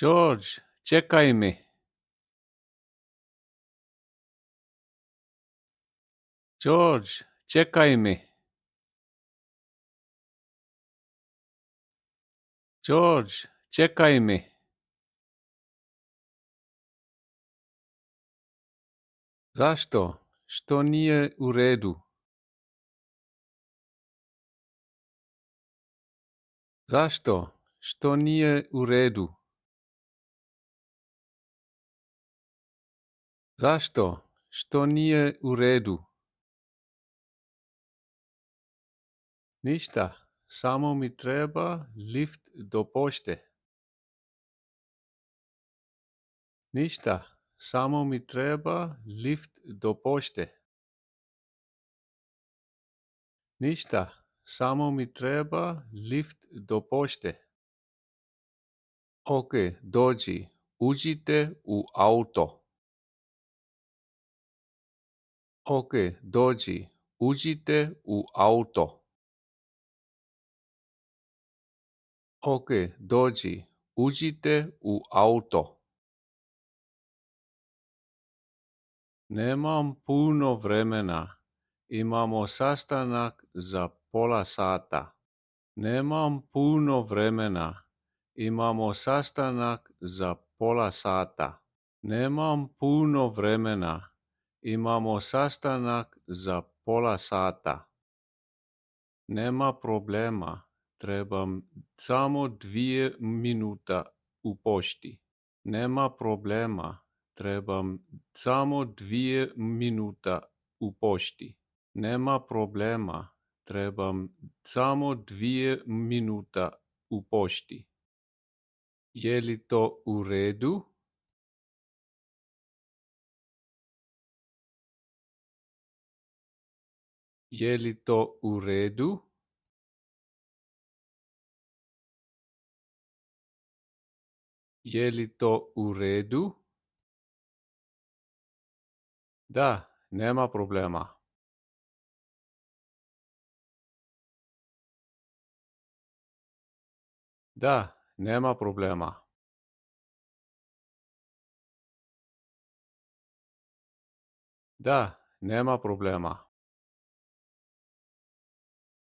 George, čekaj me. George, čekaj me. George, čekaj me. Zašto? Što nije u redu? Zašto? Što nije u redu? Zašto? Što nije u redu? Ništa, samo mi treba lift do pošte. Ništa, samo mi treba lift do pošte. Ništa, samo mi treba lift do pošte. Ok, dođi, uđite u auto. Ok, dođi, uđite u auto. Ok, dođi, uđite u auto. Nemam puno vremena. Imamo sastanak za pola sata. Nemam puno vremena. Imamo sastanak za pola sata. Nemam puno vremena. Imamo sastanak za pola sata. Nema problema. Trebam samo 2 minuta u pošti. Nema problema. Trebam samo 2 minuta u pošti. Nema problema. Trebam samo 2 minuta u pošti. Je li to u redu? Je li to u redu? Je li to u redu? Da, nema problema. Da, nema problema. Da, nema problema.